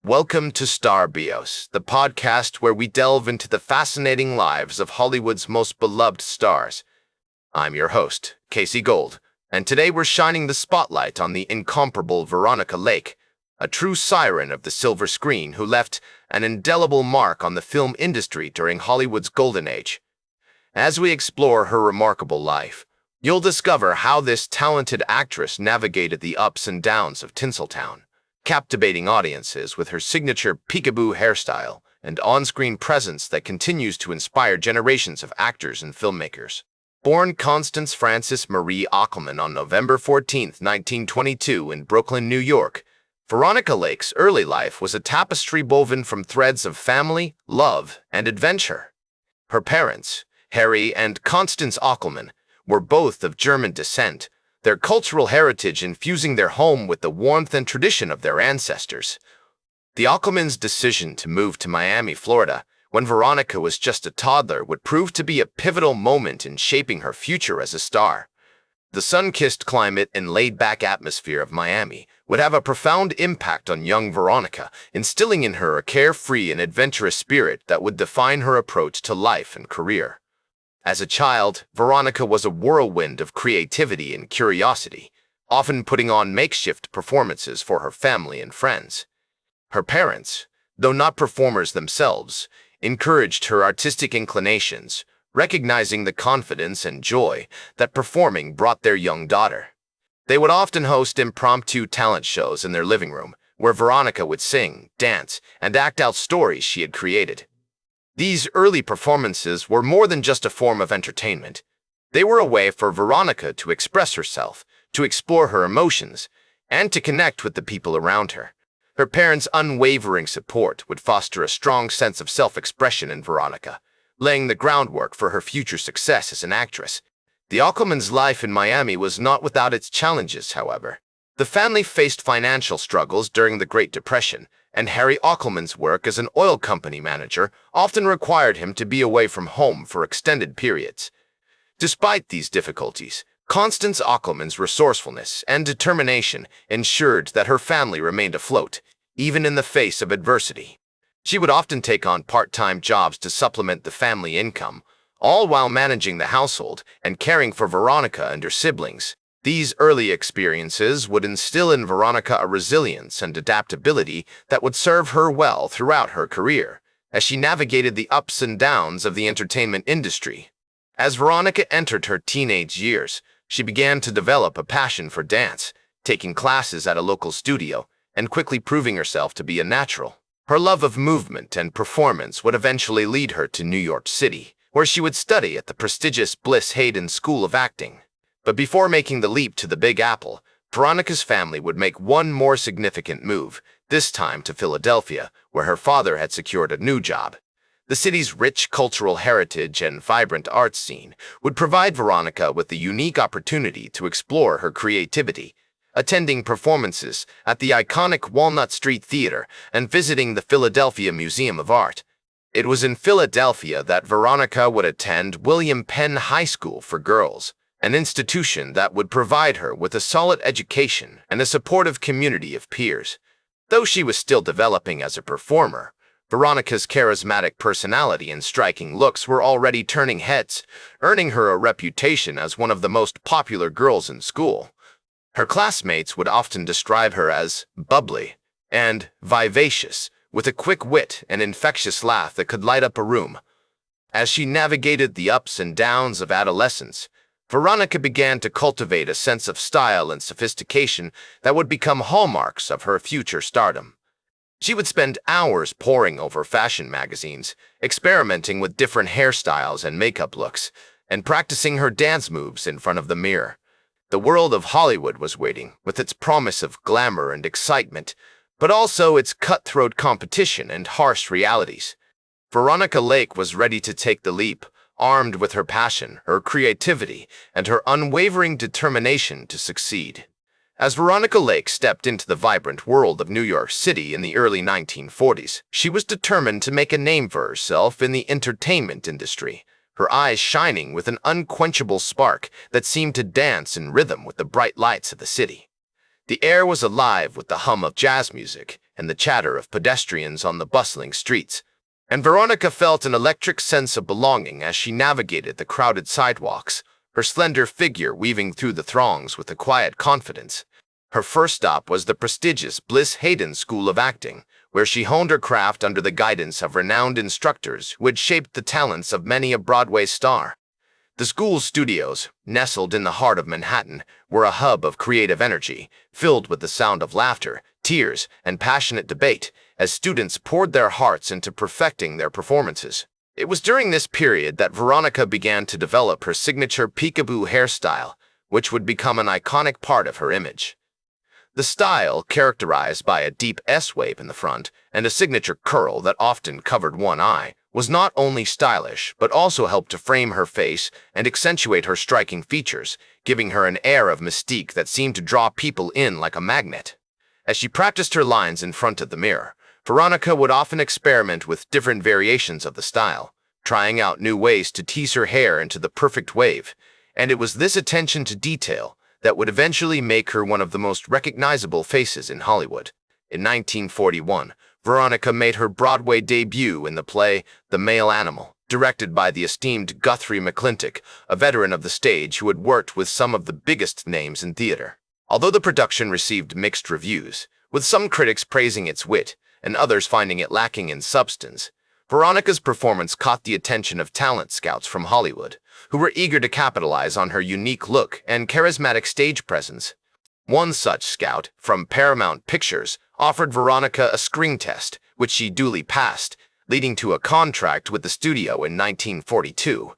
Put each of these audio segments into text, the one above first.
Welcome to Star Bios, the podcast where we delve into the fascinating lives of Hollywood's most beloved stars. I'm your host, Casey Gold, and today we're shining the spotlight on the incomparable Veronica Lake, a true siren of the silver screen who left an indelible mark on the film industry during Hollywood's golden age. As we explore her remarkable life, you'll discover how this talented actress navigated the ups and downs of Tinseltown, captivating audiences with her signature peekaboo hairstyle and on-screen presence that continues to inspire generations of actors and filmmakers. Born Constance Frances Marie Ockelman on November 14, 1922 in Brooklyn, New York, Veronica Lake's early life was a tapestry woven from threads of family, love, and adventure. Her parents, Harry and Constance Ockelman, were both of German descent, their cultural heritage infusing their home with the warmth and tradition of their ancestors. The Ockelmans' decision to move to Miami, Florida, when Veronica was just a toddler, would prove to be a pivotal moment in shaping her future as a star. The sun-kissed climate and laid-back atmosphere of Miami would have a profound impact on young Veronica, instilling in her a carefree and adventurous spirit that would define her approach to life and career. As a child, Veronica was a whirlwind of creativity and curiosity, often putting on makeshift performances for her family and friends. Her parents, though not performers themselves, encouraged her artistic inclinations, recognizing the confidence and joy that performing brought their young daughter. They would often host impromptu talent shows in their living room, where Veronica would sing, dance, and act out stories she had created. These early performances were more than just a form of entertainment. They were a way for Veronica to express herself, to explore her emotions, and to connect with the people around her. Her parents' unwavering support would foster a strong sense of self-expression in Veronica, laying the groundwork for her future success as an actress. The Ockelmans' life in Miami was not without its challenges, however. The family faced financial struggles during the Great Depression, and Harry Ockelman's work as an oil company manager often required him to be away from home for extended periods. Despite these difficulties, Constance Ockelman's resourcefulness and determination ensured that her family remained afloat, even in the face of adversity. She would often take on part-time jobs to supplement the family income, all while managing the household and caring for Veronica and her siblings. These early experiences would instill in Veronica a resilience and adaptability that would serve her well throughout her career, as she navigated the ups and downs of the entertainment industry. As Veronica entered her teenage years, she began to develop a passion for dance, taking classes at a local studio, and quickly proving herself to be a natural. Her love of movement and performance would eventually lead her to New York City, where she would study at the prestigious Bliss Hayden School of Acting. But before making the leap to the Big Apple, Veronica's family would make one more significant move, this time to Philadelphia, where her father had secured a new job. The city's rich cultural heritage and vibrant arts scene would provide Veronica with the unique opportunity to explore her creativity, attending performances at the iconic Walnut Street Theater and visiting the Philadelphia Museum of Art. It was in Philadelphia that Veronica would attend William Penn High School for Girls, an institution that would provide her with a solid education and a supportive community of peers. Though she was still developing as a performer, Veronica's charismatic personality and striking looks were already turning heads, earning her a reputation as one of the most popular girls in school. Her classmates would often describe her as bubbly and vivacious, with a quick wit and infectious laugh that could light up a room. As she navigated the ups and downs of adolescence, Veronica began to cultivate a sense of style and sophistication that would become hallmarks of her future stardom. She would spend hours poring over fashion magazines, experimenting with different hairstyles and makeup looks, and practicing her dance moves in front of the mirror. The world of Hollywood was waiting, with its promise of glamour and excitement, but also its cutthroat competition and harsh realities. Veronica Lake was ready to take the leap, armed with her passion, her creativity, and her unwavering determination to succeed. As Veronica Lake stepped into the vibrant world of New York City in the early 1940s, she was determined to make a name for herself in the entertainment industry, her eyes shining with an unquenchable spark that seemed to dance in rhythm with the bright lights of the city. The air was alive with the hum of jazz music, and the chatter of pedestrians on the bustling streets. And Veronica felt an electric sense of belonging as she navigated the crowded sidewalks, her slender figure weaving through the throngs with a quiet confidence. Her first stop was the prestigious Bliss Hayden School of Acting, where she honed her craft under the guidance of renowned instructors who had shaped the talents of many a Broadway star. The school's studios, nestled in the heart of Manhattan, were a hub of creative energy, filled with the sound of laughter, tears, and passionate debate, as students poured their hearts into perfecting their performances. It was during this period that Veronica began to develop her signature peekaboo hairstyle, which would become an iconic part of her image. The style, characterized by a deep S-wave in the front and a signature curl that often covered one eye, was not only stylish but also helped to frame her face and accentuate her striking features, giving her an air of mystique that seemed to draw people in like a magnet. As she practiced her lines in front of the mirror, Veronica would often experiment with different variations of the style, trying out new ways to tease her hair into the perfect wave, and it was this attention to detail that would eventually make her one of the most recognizable faces in Hollywood. In 1941, Veronica made her Broadway debut in the play The Male Animal, directed by the esteemed Guthrie McClintock, a veteran of the stage who had worked with some of the biggest names in theater. Although the production received mixed reviews, with some critics praising its wit and others finding it lacking in substance, Veronica's performance caught the attention of talent scouts from Hollywood, who were eager to capitalize on her unique look and charismatic stage presence. One such scout, from Paramount Pictures, offered Veronica a screen test, which she duly passed, leading to a contract with the studio in 1942.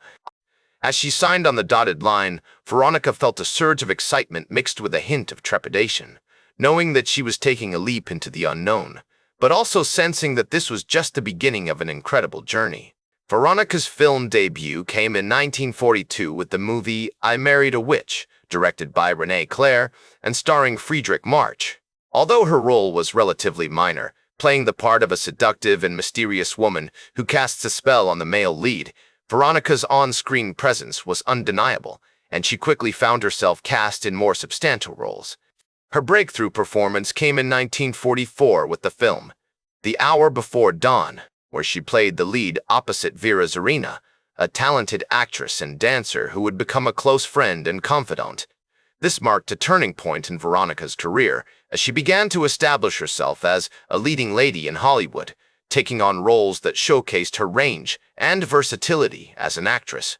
As she signed on the dotted line, Veronica felt a surge of excitement mixed with a hint of trepidation, knowing that she was taking a leap into the unknown, but also sensing that this was just the beginning of an incredible journey. Veronica's film debut came in 1942 with the movie I Married a Witch, directed by René Clair and starring Friedrich March. Although her role was relatively minor, playing the part of a seductive and mysterious woman who casts a spell on the male lead, Veronica's on-screen presence was undeniable, and she quickly found herself cast in more substantial roles. Her breakthrough performance came in 1944 with the film The Hour Before Dawn, where she played the lead opposite Vera Zorina, a talented actress and dancer who would become a close friend and confidant. This marked a turning point in Veronica's career as she began to establish herself as a leading lady in Hollywood, taking on roles that showcased her range and versatility as an actress.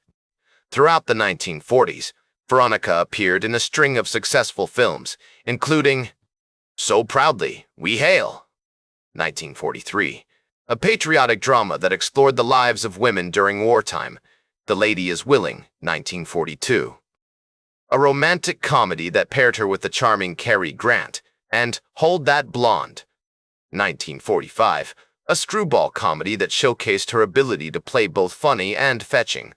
Throughout the 1940s, Veronica appeared in a string of successful films, including So Proudly We Hail, 1943, a patriotic drama that explored the lives of women during wartime, The Lady is Willing, 1942, a romantic comedy that paired her with the charming Cary Grant, and Hold That Blonde, 1945, a screwball comedy that showcased her ability to play both funny and fetching.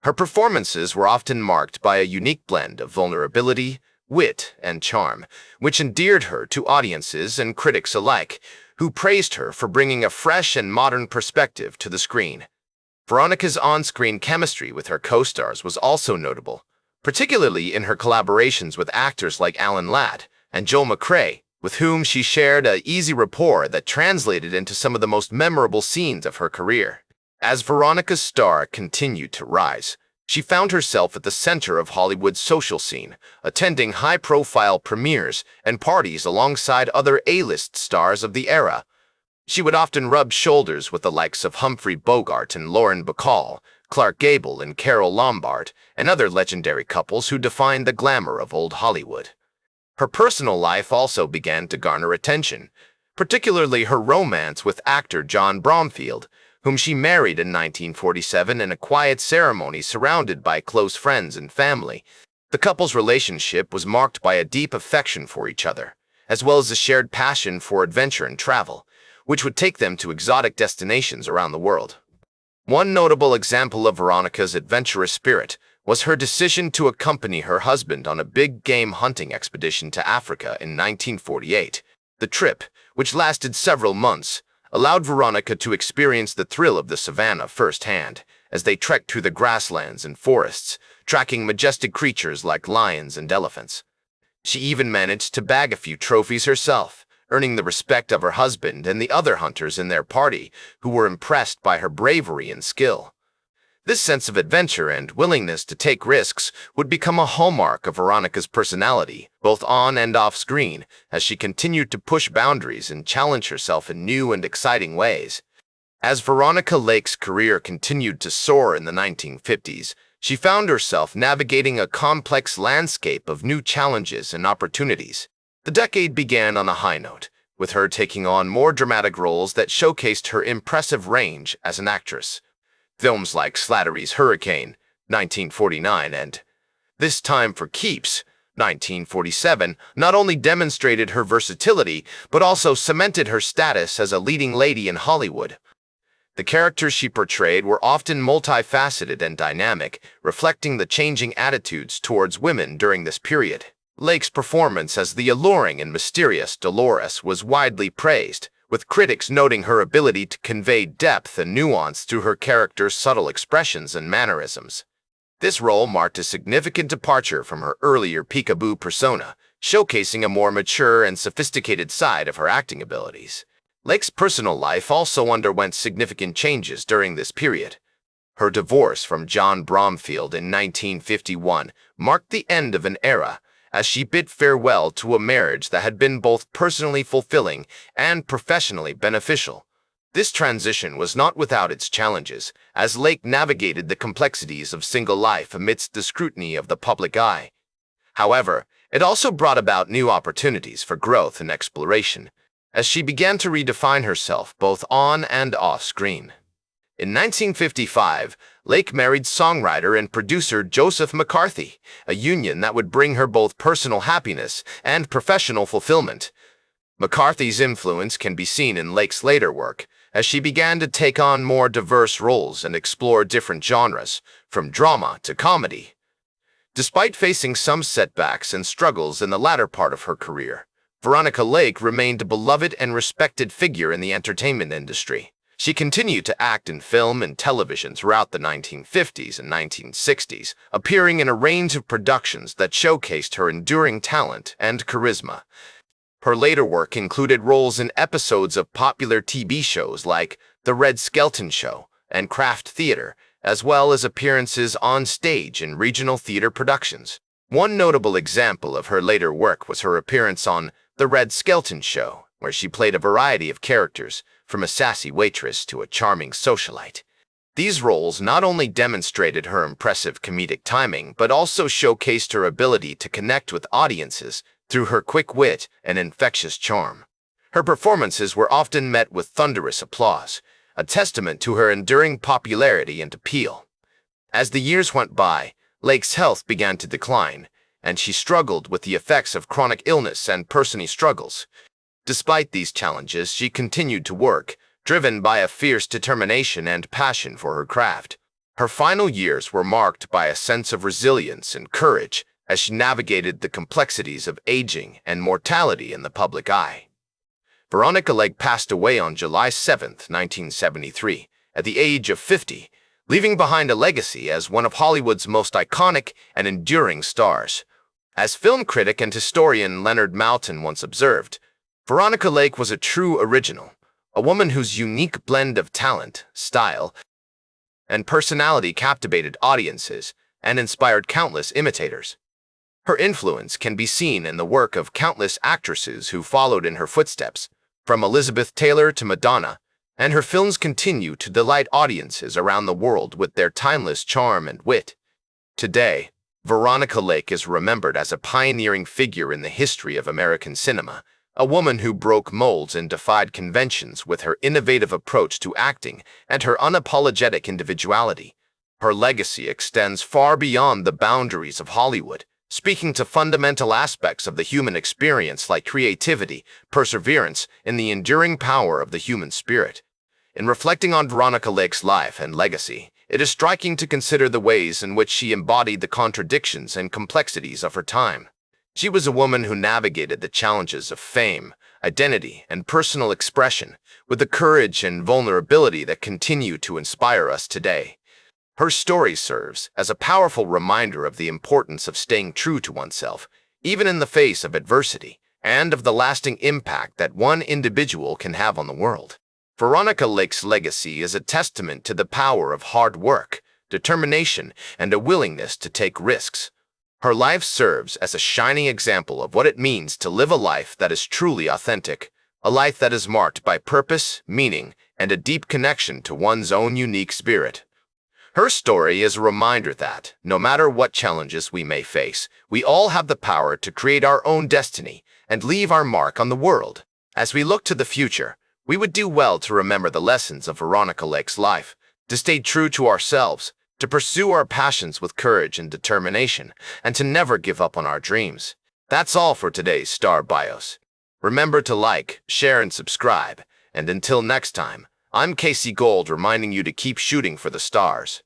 Her performances were often marked by a unique blend of vulnerability, wit, and charm, which endeared her to audiences and critics alike, who praised her for bringing a fresh and modern perspective to the screen. Veronica's on-screen chemistry with her co-stars was also notable, particularly in her collaborations with actors like Alan Ladd and Joel McCrea, with whom she shared an easy rapport that translated into some of the most memorable scenes of her career. As Veronica's star continued to rise, she found herself at the center of Hollywood's social scene, attending high-profile premieres and parties alongside other A-list stars of the era. She would often rub shoulders with the likes of Humphrey Bogart and Lauren Bacall, Clark Gable and Carole Lombard, and other legendary couples who defined the glamour of old Hollywood. Her personal life also began to garner attention, particularly her romance with actor John Bromfield, whom she married in 1947 in a quiet ceremony surrounded by close friends and family. The couple's relationship was marked by a deep affection for each other, as well as a shared passion for adventure and travel, which would take them to exotic destinations around the world. One notable example of Veronica's adventurous spirit was her decision to accompany her husband on a big game hunting expedition to Africa in 1948. The trip, which lasted several months, allowed Veronica to experience the thrill of the savannah firsthand as they trekked through the grasslands and forests, tracking majestic creatures like lions and elephants. She even managed to bag a few trophies herself, earning the respect of her husband and the other hunters in their party, who were impressed by her bravery and skill. This sense of adventure and willingness to take risks would become a hallmark of Veronica's personality, both on and off screen, as she continued to push boundaries and challenge herself in new and exciting ways. As Veronica Lake's career continued to soar in the 1950s, she found herself navigating a complex landscape of new challenges and opportunities. The decade began on a high note, with her taking on more dramatic roles that showcased her impressive range as an actress. Films like Slattery's Hurricane, 1949, and This Time for Keeps, 1947, not only demonstrated her versatility, but also cemented her status as a leading lady in Hollywood. The characters she portrayed were often multifaceted and dynamic, reflecting the changing attitudes towards women during this period. Lake's performance as the alluring and mysterious Dolores was widely praised, with critics noting her ability to convey depth and nuance through her character's subtle expressions and mannerisms. This role marked a significant departure from her earlier peekaboo persona, showcasing a more mature and sophisticated side of her acting abilities. Lake's personal life also underwent significant changes during this period. Her divorce from John Bromfield in 1951 marked the end of an era, as she bid farewell to a marriage that had been both personally fulfilling and professionally beneficial. This transition was not without its challenges, as Lake navigated the complexities of single life amidst the scrutiny of the public eye. However, it also brought about new opportunities for growth and exploration, as she began to redefine herself both on and off screen. In 1955, Lake married songwriter and producer Joseph McCarthy, a union that would bring her both personal happiness and professional fulfillment. McCarthy's influence can be seen in Lake's later work, as she began to take on more diverse roles and explore different genres, from drama to comedy. Despite facing some setbacks and struggles in the latter part of her career, Veronica Lake remained a beloved and respected figure in the entertainment industry. She continued to act in film and television throughout the 1950s and 1960s, appearing in a range of productions that showcased her enduring talent and charisma. Her later work included roles in episodes of popular TV shows like The Red Skelton Show and Kraft Theater, as well as appearances on stage in regional theater productions. One notable example of her later work was her appearance on The Red Skelton Show, where she played a variety of characters, from a sassy waitress to a charming socialite. These roles not only demonstrated her impressive comedic timing, but also showcased her ability to connect with audiences through her quick wit and infectious charm. Her performances were often met with thunderous applause, a testament to her enduring popularity and appeal. As the years went by, Lake's health began to decline, and she struggled with the effects of chronic illness and personal struggles. Despite these challenges, she continued to work, driven by a fierce determination and passion for her craft. Her final years were marked by a sense of resilience and courage as she navigated the complexities of aging and mortality in the public eye. Veronica Lake passed away on July 7, 1973, at the age of 50, leaving behind a legacy as one of Hollywood's most iconic and enduring stars. As film critic and historian Leonard Maltin once observed, Veronica Lake was a true original, a woman whose unique blend of talent, style, and personality captivated audiences and inspired countless imitators. Her influence can be seen in the work of countless actresses who followed in her footsteps, from Elizabeth Taylor to Madonna, and her films continue to delight audiences around the world with their timeless charm and wit. Today, Veronica Lake is remembered as a pioneering figure in the history of American cinema, a woman who broke molds and defied conventions with her innovative approach to acting and her unapologetic individuality. Her legacy extends far beyond the boundaries of Hollywood, speaking to fundamental aspects of the human experience like creativity, perseverance, and the enduring power of the human spirit. In reflecting on Veronica Lake's life and legacy, it is striking to consider the ways in which she embodied the contradictions and complexities of her time. She was a woman who navigated the challenges of fame, identity, and personal expression with the courage and vulnerability that continue to inspire us today. Her story serves as a powerful reminder of the importance of staying true to oneself, even in the face of adversity, and of the lasting impact that one individual can have on the world. Veronica Lake's legacy is a testament to the power of hard work, determination, and a willingness to take risks. Her life serves as a shining example of what it means to live a life that is truly authentic, a life that is marked by purpose, meaning, and a deep connection to one's own unique spirit. Her story is a reminder that, no matter what challenges we may face, we all have the power to create our own destiny and leave our mark on the world. As we look to the future, we would do well to remember the lessons of Veronica Lake's life, to stay true to ourselves, to pursue our passions with courage and determination, and to never give up on our dreams. That's all for today's Star Bios. Remember to like, share, and subscribe. And until next time, I'm Casey Gold reminding you to keep shooting for the stars.